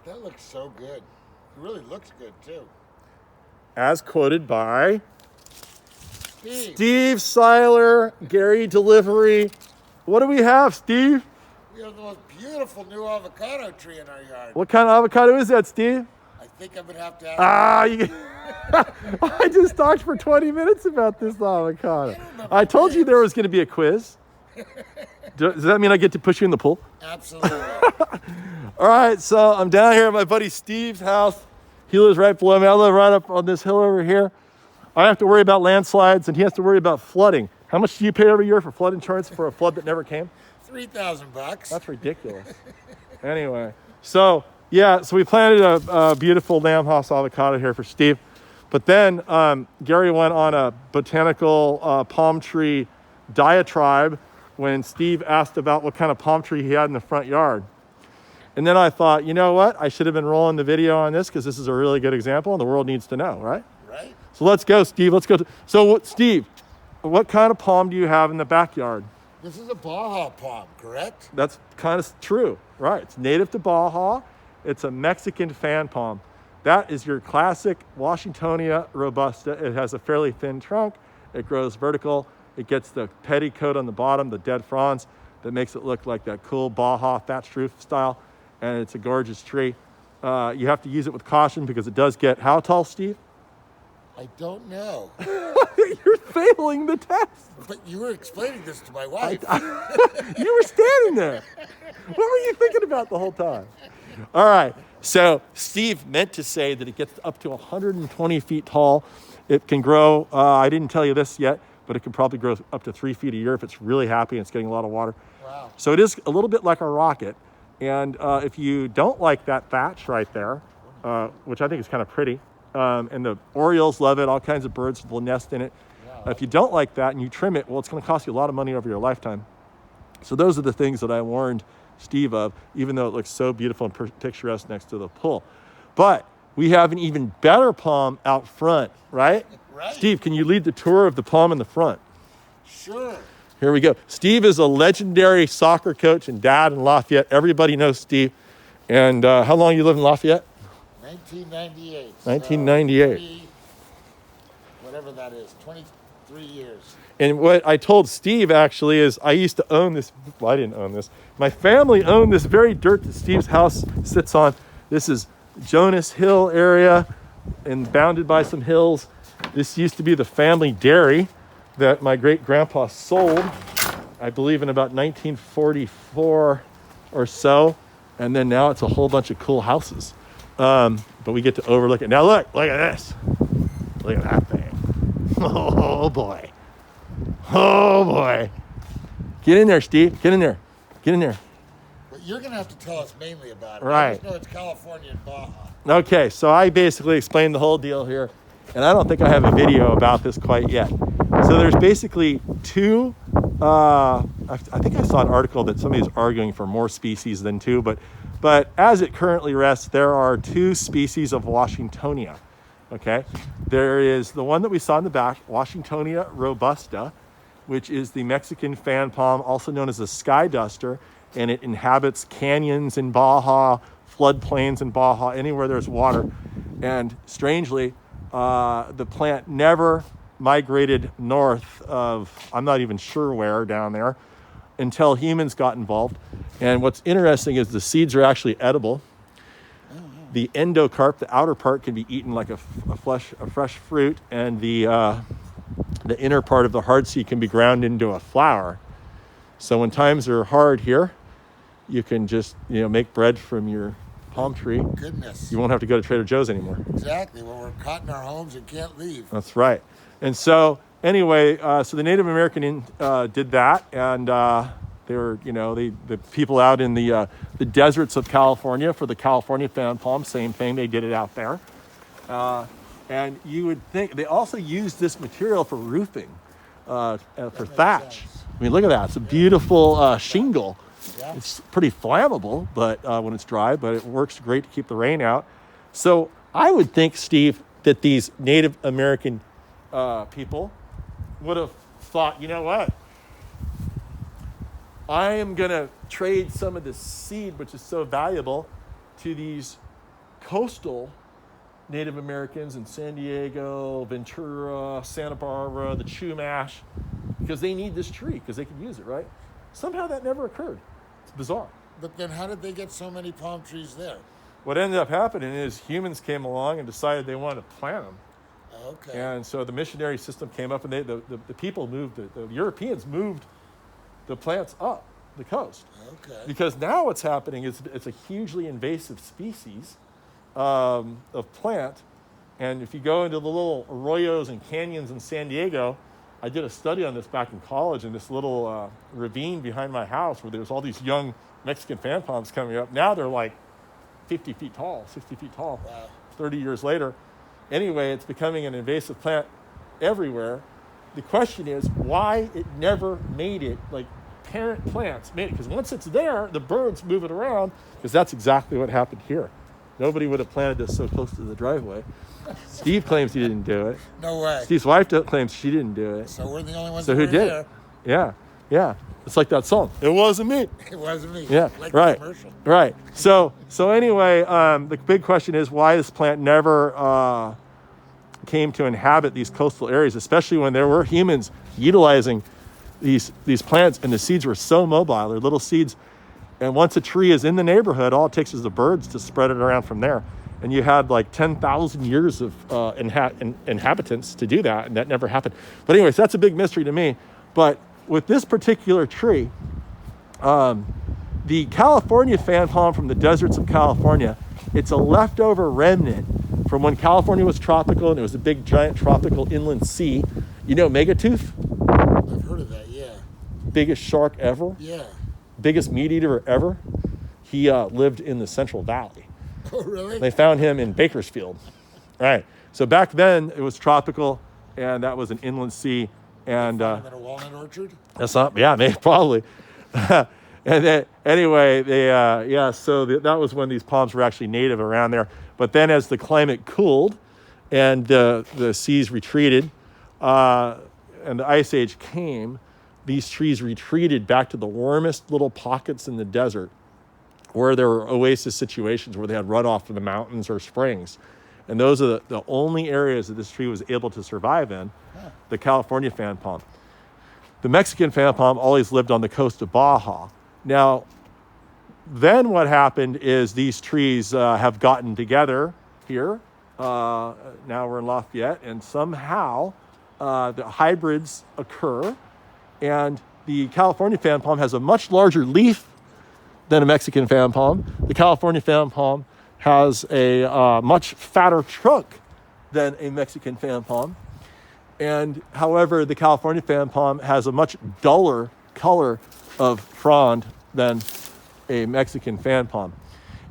That looks so good. It really looks good too. As quoted by Steve, Steve Seiler, Gary Delivery. What do we have, Steve? we have the most beautiful new avocado tree in our yard. What kind of avocado is that, Steve? I think I'm gonna have to ask. Ah, I just talked for 20 minutes about this avocado. I told you there was going to be a quiz. Does that mean I get to push you in the pool? Absolutely. All right, so I'm down here at my buddy Steve's house. He lives right below me. I live right up on this hill over here. I have to worry about landslides, and he has to worry about flooding. How much do you pay every year for flood insurance for a flood that never came? $3,000. That's ridiculous. Anyway, so we planted a beautiful lamb house avocado here for Steve. But then Gary went on a botanical palm tree diatribe when Steve asked about what kind of palm tree he had in the front yard. And then I thought, you know what? I should have been rolling the video on this because this is a really good example and the world needs to know, right? Right. So let's go, Steve. Let's go. Steve, what kind of palm do you have in the backyard? This is a Baja palm, correct? That's kind of true, right? It's native to Baja. It's a Mexican fan palm. That is your classic Washingtonia robusta. It has a fairly thin trunk. It grows vertical. It gets the petticoat on the bottom, the dead fronds, that makes it look like that cool Baja thatched roof style. And it's a gorgeous tree. You have to use it with caution because it does get how tall, Steve? I don't know. You're failing the test. But you were explaining this to my wife. You were standing there. What were you thinking about the whole time? All right. So Steve meant to say that it gets up to 120 feet tall. It can grow, I didn't tell you this yet, but it can probably grow up to 3 feet a year if it's really happy and it's getting a lot of water. Wow. So it is a little bit like a rocket. And if you don't like that thatch right there, which I think is kind of pretty, and the Orioles love it, all kinds of birds will nest in it. Wow. If you don't like that and you trim it, well, it's going to cost you a lot of money over your lifetime. So those are the things that I warned Steve of, even though it looks so beautiful and picturesque next to the pool. But we have an even better palm out front, right? Right. Steve, can you lead the tour of the palm in the front? Sure. Here we go. Steve is a legendary soccer coach and dad in Lafayette. Everybody knows Steve. And how long you live in Lafayette? 1998. 1998. So whatever that is, 23 years. And what I told Steve actually is I used to own this. Well, I didn't own this. My family owned this very dirt that Steve's house sits on. This is Jonas Hill area and bounded by some hills. This used to be the family dairy that my great grandpa sold, I believe in about 1944 or so. And then now it's a whole bunch of cool houses. But we get to overlook it. Now look at this. Look at that thing. Oh boy. Oh boy. Get in there, Steve. Get in there. Get in there. But you're going to have to tell us mainly about it. Right. I just know it's California and Baja. Okay, so I basically explained the whole deal here. And I don't think I have a video about this quite yet. So there's basically two, I think I saw an article that somebody's arguing for more species than two, but as it currently rests, there are two species of Washingtonia, okay? There is the one that we saw in the back, Washingtonia robusta, which is the Mexican fan palm, also known as a sky duster, and it inhabits canyons in Baja, floodplains in Baja, anywhere there's water. And strangely, the plant never migrated north of, I'm not even sure where down there, until humans got involved. And what's interesting is the seeds are actually edible. The endocarp, the outer part, can be eaten like a fresh fruit, and the inner part of the hard seed can be ground into a flour. So when times are hard here, you can just make bread from your palm tree. Goodness. You won't have to go to Trader Joe's anymore. Exactly. When we're caught in our homes and can't leave. That's right. And so anyway, so the Native American did that, and they were, the people out in the deserts of California for the California fan palm, same thing, they did it out there. And you would think they also used this material for roofing, for thatch. Sense. I mean, look at that. It's a beautiful shingle. Yeah. It's pretty flammable, but when it's dry, but it works great to keep the rain out. So I would think, Steve, that these Native American people would have thought, you know what? I am going to trade some of this seed, which is so valuable, to these coastal Native Americans in San Diego, Ventura, Santa Barbara, the Chumash, because they need this tree because they can use it, right? Somehow that never occurred. It's bizarre. But then how did they get so many palm trees there? What ended up happening is humans came along and decided they wanted to plant them. Okay. And so the missionary system came up, and the people moved, the Europeans moved the plants up the coast. Okay. Because now what's happening is it's a hugely invasive species of plant. And if you go into the little arroyos and canyons in San Diego, I did a study on this back in college in this little ravine behind my house where there's all these young Mexican fan palms coming up. Now they're like 50 feet tall, 60 feet tall, Wow. 30 years later. Anyway, it's becoming an invasive plant everywhere. The question is why it never made it, like parent plants made it. Because once it's there, the birds move it around, because that's exactly what happened here. Nobody would have planted this so close to the driveway. Steve claims he didn't do it. No way. Steve's wife claims she didn't do it. So we're the only ones So that who were did there. it? Yeah, yeah. It's like that song. It wasn't me. It wasn't me. Yeah, Like right, the commercial. right. So anyway, the big question is why this plant never came to inhabit these coastal areas, especially when there were humans utilizing these plants, and the seeds were so mobile. They're little seeds, and once a tree is in the neighborhood, all it takes is the birds to spread it around from there. And you had like 10,000 years of inhabitants to do that, and that never happened. But anyways, that's a big mystery to me. But with this particular tree, the California fan palm from the deserts of California, it's a leftover remnant from when California was tropical and it was a big giant tropical inland sea. You know Megatooth? I've heard of that, yeah. Biggest shark ever, Yeah. biggest meat eater ever. He lived in the Central Valley. Oh, really? They found him in Bakersfield. Right. So back then it was tropical, and that was an inland sea. And Find them in a walnut orchard? that's not, yeah, maybe, probably. And then, anyway, so that was when these palms were actually native around there. But then as the climate cooled and the seas retreated and the ice age came, these trees retreated back to the warmest little pockets in the desert where there were oasis situations where they had runoff from the mountains or springs. And those are the only areas that this tree was able to survive in, the California fan palm. The Mexican fan palm always lived on the coast of Baja. Now, then what happened is these trees have gotten together here. Now we're in Lafayette, and somehow the hybrids occur, and the California fan palm has a much larger leaf than a Mexican fan palm. The California fan palm has a much fatter trunk than a Mexican fan palm. And however, the California fan palm has a much duller color of frond than a Mexican fan palm.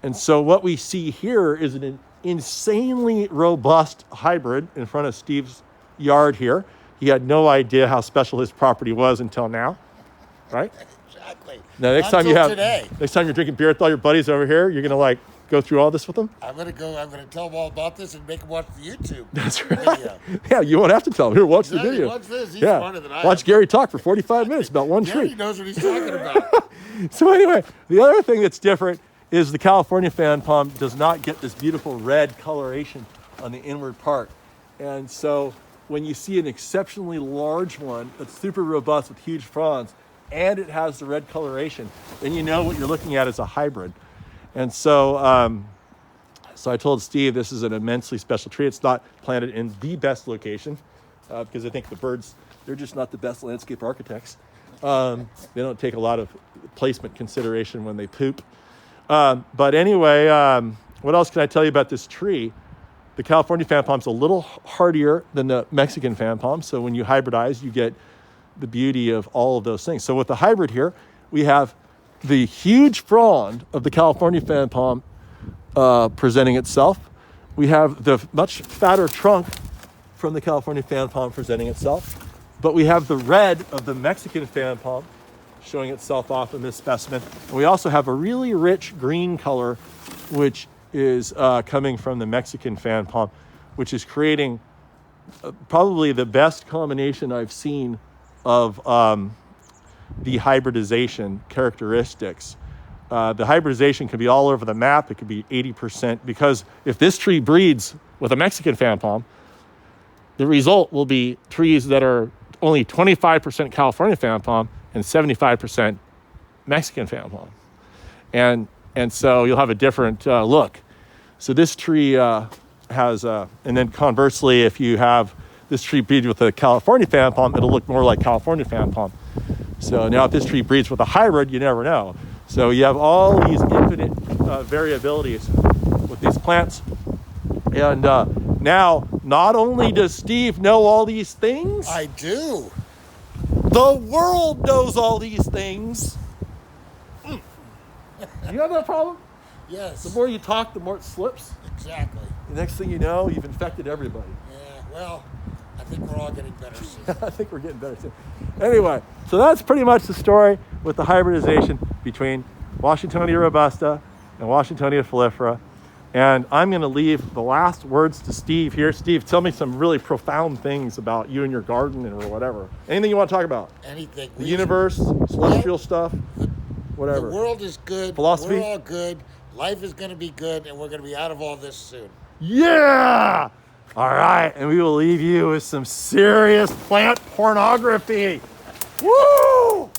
And so what we see here is an insanely robust hybrid in front of Steve's yard here. He had no idea how special his property was until now, right? Exactly. Now, next time you're drinking beer with all your buddies over here, you're gonna like go through all this with them. I'm gonna tell them all about this and make them watch the YouTube. That's right. video. Yeah, you won't have to tell them. Here, watch Exactly. the video. Watch this. He's yeah, smarter than I watch am. Gary talk for 45 minutes about one Gary tree. knows what he's talking about. So anyway, the other thing that's different is the California fan palm does not get this beautiful red coloration on the inward part. And so when you see an exceptionally large one that's super robust with huge fronds, and it has the red coloration, then you know what you're looking at is a hybrid. And so, so I told Steve this is an immensely special tree. It's not planted in the best location because I think the birds, they're just not the best landscape architects. They don't take a lot of placement consideration when they poop. But anyway, what else can I tell you about this tree? The California fan palm is a little hardier than the Mexican fan palm. So when you hybridize, you get the beauty of all of those things. So with the hybrid here, we have the huge frond of the California fan palm presenting itself. We have the much fatter trunk from the California fan palm presenting itself. But we have the red of the Mexican fan palm showing itself off in this specimen. And we also have a really rich green color, which is coming from the Mexican fan palm, which is creating probably the best combination I've seen of the hybridization characteristics the hybridization can be all over the map. It could be 80%, because if this tree breeds with a Mexican fan palm, the result will be trees that are only 25% California fan palm and 75% Mexican fan palm. And so you'll have a different look. So this tree has, and then conversely, if you have this tree breed with a California fan palm, it'll look more like California fan palm. So now if this tree breeds with a hybrid, you never know. So you have all these infinite variabilities with these plants. And now, not only does Steve know all these things, I do. the world knows all these things. You have that problem? Yes. The more you talk, the more it slips. Exactly. The next thing you know, you've infected everybody. Yeah, well, I think we're all getting better soon. I think we're getting better soon. Anyway, so that's pretty much the story with the hybridization between Washingtonia robusta and Washingtonia foliifera. And I'm going to leave the last words to Steve here. Steve, tell me some really profound things about you and your garden or whatever. Anything you want to talk about? Anything. The universe, celestial stuff, The whatever. world is good. Philosophy? We're all good. Life is going to be good, and we're going to be out of all this soon. Yeah! All right, and we will leave you with some serious plant pornography. Woo!